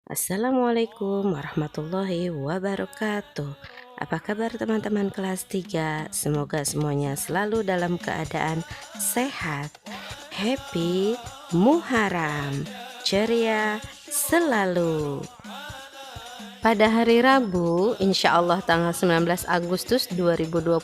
Assalamualaikum warahmatullahi wabarakatuh. Apa kabar teman-teman kelas 3? Semoga semuanya selalu dalam keadaan sehat. Happy Muharram. Ceria selalu. Pada hari Rabu, insya Allah tanggal 19 Agustus 2020,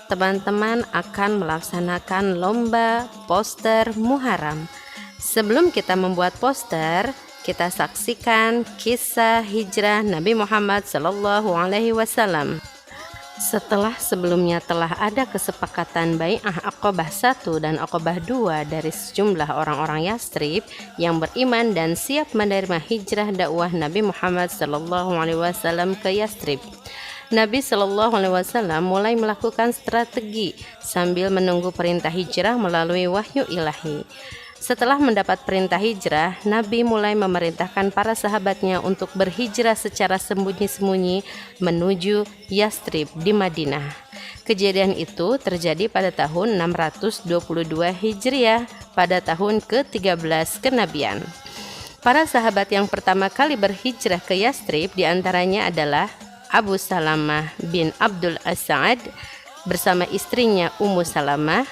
teman-teman akan melaksanakan lomba poster Muharram. Sebelum kita membuat poster, kita saksikan kisah hijrah Nabi Muhammad SAW. Setelah sebelumnya telah ada kesepakatan Bai'ah Aqabah 1 dan Aqabah 2 dari sejumlah orang-orang Yathrib yang beriman dan siap menerima hijrah dakwah Nabi Muhammad SAW ke Yathrib. Nabi SAW mulai melakukan strategi sambil menunggu perintah hijrah melalui wahyu ilahi. Setelah mendapat perintah hijrah, Nabi mulai memerintahkan para sahabatnya untuk berhijrah secara sembunyi-sembunyi menuju Yathrib di Madinah. Kejadian itu terjadi pada tahun 622 Hijriah, pada tahun ke-13 kenabian. Para sahabat yang pertama kali berhijrah ke Yathrib diantaranya adalah Abu Salamah bin Abdul As'ad bersama istrinya Ummu Salamah,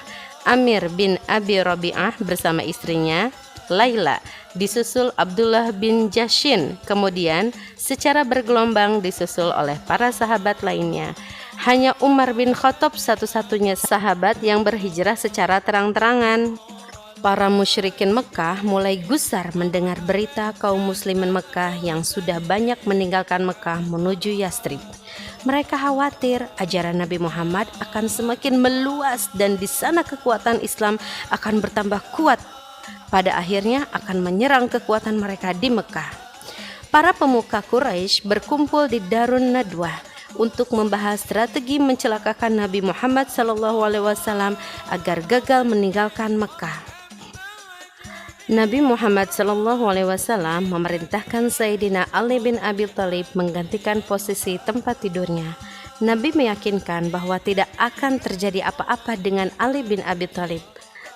Amir bin Abi Rabi'ah bersama istrinya Laila, disusul Abdullah bin Jashin, kemudian secara bergelombang disusul oleh para sahabat lainnya. Hanya Umar bin Khattab satu-satunya sahabat yang berhijrah secara terang-terangan. Para musyrikin Mekah mulai gusar mendengar berita kaum muslimin Mekah yang sudah banyak meninggalkan Mekah menuju Yathrib. Mereka khawatir ajaran Nabi Muhammad akan semakin meluas dan di sana kekuatan Islam akan bertambah kuat. Pada akhirnya akan menyerang kekuatan mereka di Mekah. Para pemuka Quraisy berkumpul di Darun Nadwah untuk membahas strategi mencelakakan Nabi Muhammad SAW agar gagal meninggalkan Mekah. Nabi Muhammad SAW memerintahkan Sayyidina Ali bin Abi Thalib menggantikan posisi tempat tidurnya. Nabi meyakinkan bahwa tidak akan terjadi apa-apa dengan Ali bin Abi Thalib.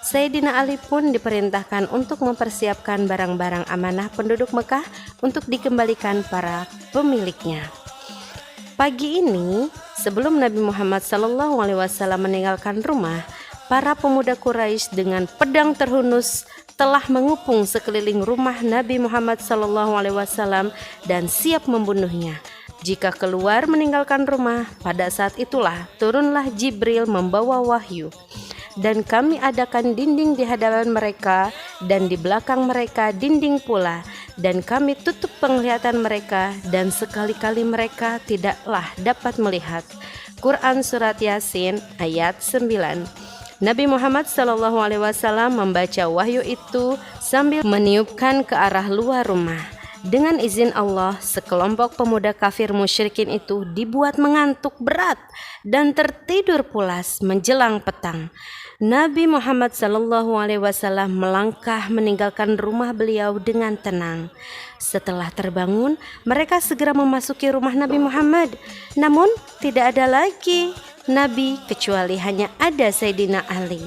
Sayyidina Ali pun diperintahkan untuk mempersiapkan barang-barang amanah penduduk Mekah untuk dikembalikan para pemiliknya. Pagi ini, sebelum Nabi Muhammad SAW meninggalkan rumah, para pemuda Quraisy dengan pedang terhunus telah mengepung sekeliling rumah Nabi Muhammad SAW dan siap membunuhnya. Jika keluar meninggalkan rumah, pada saat itulah turunlah Jibril membawa wahyu. Dan kami adakan dinding di hadapan mereka dan di belakang mereka dinding pula. Dan kami tutup penglihatan mereka dan sekali-kali mereka tidaklah dapat melihat. Quran Surat Yasin ayat 9. Nabi Muhammad SAW membaca wahyu itu sambil meniupkan ke arah luar rumah. Dengan izin Allah, sekelompok pemuda kafir musyrikin itu dibuat mengantuk berat dan tertidur pulas menjelang petang. Nabi Muhammad SAW melangkah meninggalkan rumah beliau dengan tenang. Setelah terbangun, mereka segera memasuki rumah Nabi Muhammad. Namun tidak ada lagi Nabi kecuali hanya ada Sayyidina Ali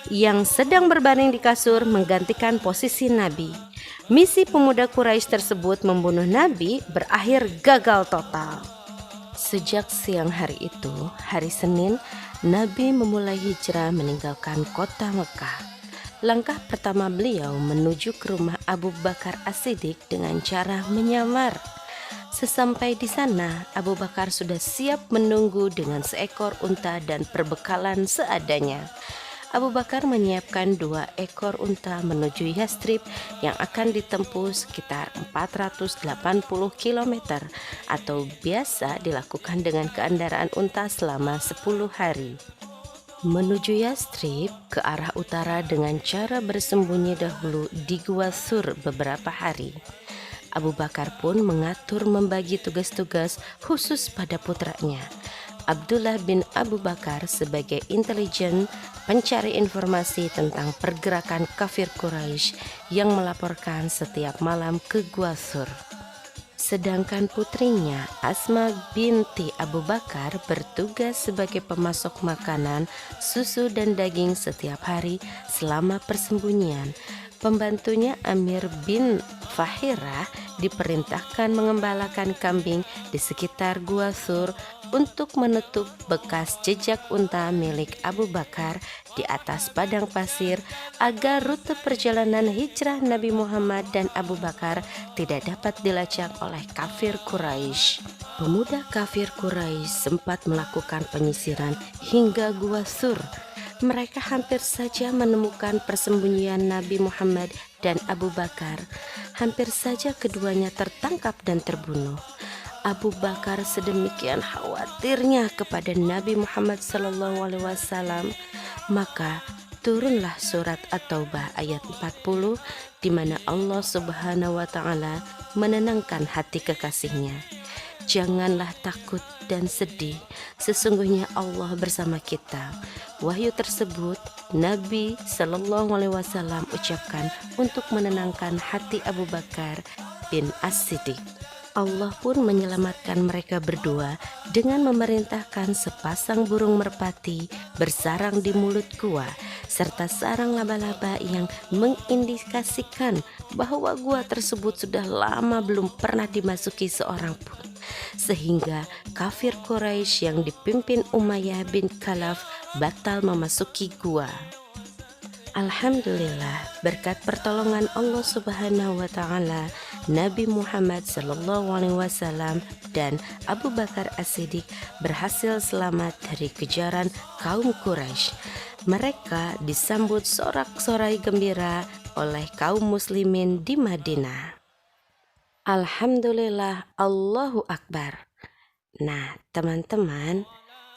yang sedang berbaring di kasur menggantikan posisi Nabi. Misi pemuda Quraisy tersebut membunuh Nabi berakhir gagal total. Sejak siang hari itu, hari Senin, Nabi memulai hijrah meninggalkan kota Mekah. Langkah pertama beliau menuju ke rumah Abu Bakar As-Siddiq dengan cara menyamar. Sesampai di sana, Abu Bakar sudah siap menunggu dengan seekor unta dan perbekalan seadanya. Abu Bakar menyiapkan 2 ekor unta menuju Yathrib yang akan ditempuh sekitar 480 km atau biasa dilakukan dengan kendaraan unta selama 10 hari. Menuju Yathrib ke arah utara dengan cara bersembunyi dahulu di Gua Sur beberapa hari. Abu Bakar pun mengatur membagi tugas-tugas khusus pada putranya, Abdullah bin Abu Bakar, sebagai intelijen pencari informasi tentang pergerakan kafir Quraisy yang melaporkan setiap malam ke Gua Sur. Sedangkan putrinya Asma binti Abu Bakar bertugas sebagai pemasok makanan, susu dan daging setiap hari selama persembunyian. Pembantunya Amir bin Fahirah diperintahkan mengembalakan kambing di sekitar Gua Sur untuk menutup bekas jejak unta milik Abu Bakar di atas padang pasir agar rute perjalanan hijrah Nabi Muhammad dan Abu Bakar tidak dapat dilacak oleh kafir Quraisy. Pemuda kafir Quraisy sempat melakukan penyisiran hingga Gua Sur. Mereka hampir saja menemukan persembunyian Nabi Muhammad dan Abu Bakar. Hampir saja keduanya tertangkap dan terbunuh. Abu Bakar sedemikian khawatirnya kepada Nabi Muhammad SAW, maka turunlah surat At-Taubah ayat 40 di mana Allah Subhanahu wa taala menenangkan hati kekasihnya. Janganlah takut dan sedih, sesungguhnya Allah bersama kita. Wahyu tersebut Nabi Shallallahu Alaihi Wasallam ucapkan untuk menenangkan hati Abu Bakar bin As-Siddiq. Allah pun menyelamatkan mereka berdua dengan memerintahkan sepasang burung merpati bersarang di mulut gua serta sarang laba-laba yang mengindikasikan bahwa gua tersebut sudah lama belum pernah dimasuki seorang pun, sehingga kafir Quraisy yang dipimpin Umayyah bin Khalaf batal memasuki gua. Alhamdulillah, berkat pertolongan Allah Subhanahu wa taala, Nabi Muhammad sallallahu alaihi wasallam dan Abu Bakar As-Siddiq berhasil selamat dari kejaran kaum Quraisy. Mereka disambut sorak-sorai gembira oleh kaum muslimin di Madinah. Alhamdulillah, Allahu Akbar. Nah, teman-teman,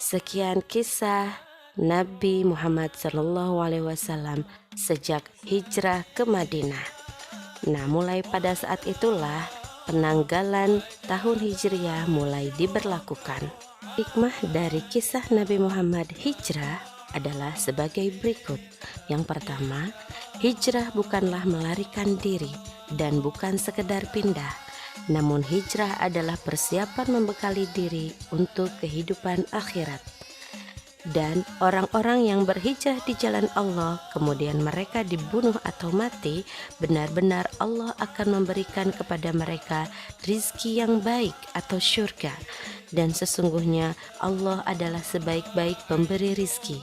sekian kisah Nabi Muhammad SAW sejak hijrah ke Madinah. Nah, mulai pada saat itulah penanggalan tahun Hijriah mulai diberlakukan. Hikmah dari kisah Nabi Muhammad hijrah adalah sebagai berikut. Yang pertama, hijrah bukanlah melarikan diri dan bukan sekedar pindah, namun hijrah adalah persiapan membekali diri untuk kehidupan akhirat. Dan orang-orang yang berhijrah di jalan Allah kemudian mereka dibunuh atau mati, benar-benar Allah akan memberikan kepada mereka rizki yang baik atau syurga. Dan sesungguhnya Allah adalah sebaik-baik pemberi rizki.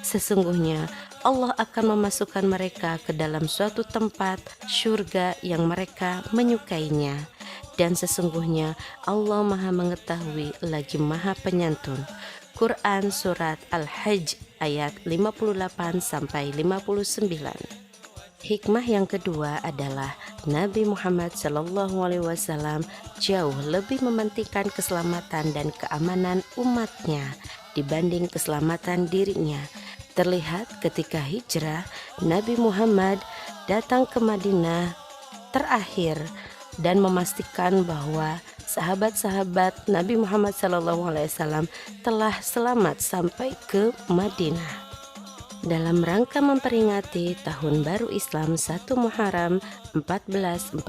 Sesungguhnya Allah akan memasukkan mereka ke dalam suatu tempat syurga yang mereka menyukainya. Dan sesungguhnya Allah Maha Mengetahui lagi Maha Penyantun. Quran Surat Al-Hajj ayat 58-59. Hikmah yang kedua adalah Nabi Muhammad SAW jauh lebih mementingkan keselamatan dan keamanan umatnya dibanding keselamatan dirinya. Terlihat ketika hijrah, Nabi Muhammad datang ke Madinah terakhir dan memastikan bahwa sahabat-sahabat Nabi Muhammad SAW telah selamat sampai ke Madinah. Dalam rangka memperingati Tahun Baru Islam 1 Muharram 1442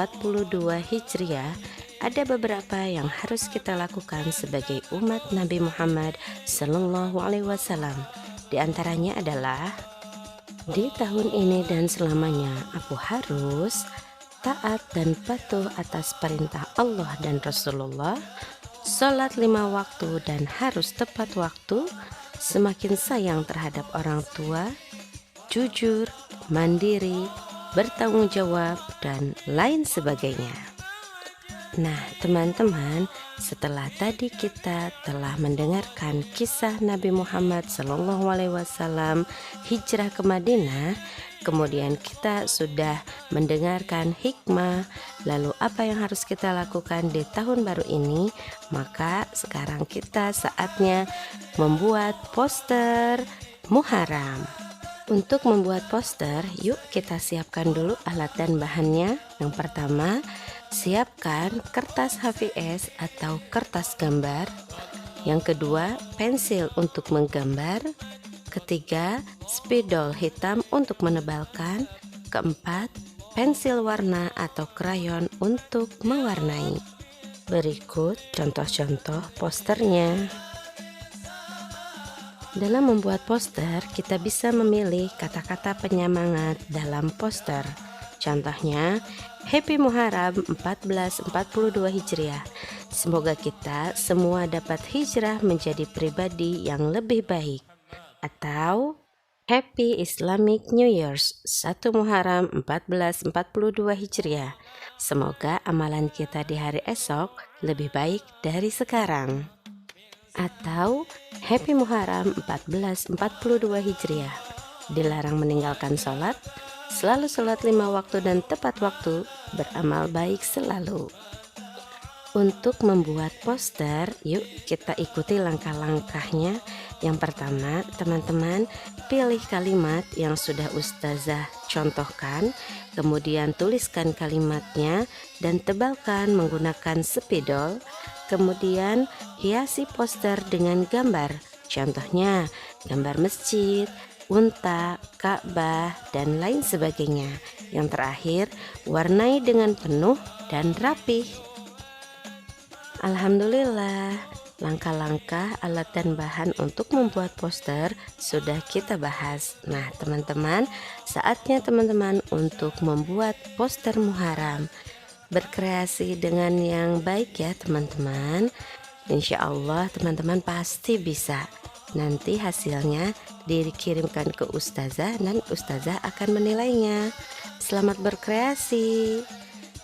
Hijriah, ada beberapa yang harus kita lakukan sebagai umat Nabi Muhammad SAW. Di antaranya adalah, di tahun ini dan selamanya aku harus taat dan patuh atas perintah Allah dan Rasulullah, sholat 5 waktu dan harus tepat waktu, semakin sayang terhadap orang tua, jujur, mandiri, bertanggung jawab, dan lain sebagainya. Nah, teman-teman, setelah tadi kita telah mendengarkan kisah Nabi Muhammad SAW hijrah ke Madinah, kemudian kita sudah mendengarkan hikmah, lalu apa yang harus kita lakukan di tahun baru ini, maka sekarang kita saatnya membuat poster Muharram. Untuk membuat poster, yuk kita siapkan dulu alat dan bahannya. Yang pertama, siapkan kertas HVS atau kertas gambar. Yang kedua, pensil untuk menggambar. Ketiga, spidol hitam untuk menebalkan. Keempat, pensil warna atau krayon untuk mewarnai. Berikut contoh-contoh posternya. Dalam membuat poster, kita bisa memilih kata-kata penyemangat dalam poster. Contohnya, Happy Muharram 1442 Hijriah. Semoga kita semua dapat hijrah menjadi pribadi yang lebih baik. Atau Happy Islamic New Year's 1 Muharram 1442 Hijriah. Semoga amalan kita di hari esok lebih baik dari sekarang. Atau Happy Muharram 1442 Hijriah. Dilarang meninggalkan sholat, selalu sholat 5 waktu dan tepat waktu, beramal baik selalu. Untuk membuat poster, yuk kita ikuti langkah-langkahnya. Yang pertama, teman-teman pilih kalimat yang sudah ustazah contohkan, kemudian tuliskan kalimatnya dan tebalkan menggunakan spidol. Kemudian hiasi poster dengan gambar, contohnya gambar masjid, unta, Ka'bah, dan lain sebagainya. Yang terakhir, warnai dengan penuh dan rapih. Alhamdulillah, langkah-langkah, alat dan bahan untuk membuat poster sudah kita bahas. Nah, teman-teman, saatnya teman-teman untuk membuat poster Muharram. Berkreasi dengan yang baik ya teman-teman. Insya Allah teman-teman pasti bisa. Nanti hasilnya dikirimkan ke ustazah dan ustazah akan menilainya. Selamat berkreasi.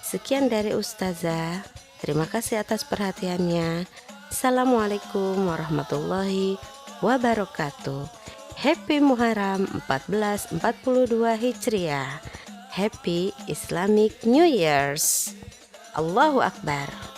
Sekian dari ustazah. Terima kasih atas perhatiannya. Assalamualaikum warahmatullahi wabarakatuh. Happy Muharram 1442 Hijriah. Happy Islamic New Year's. Allahu Akbar.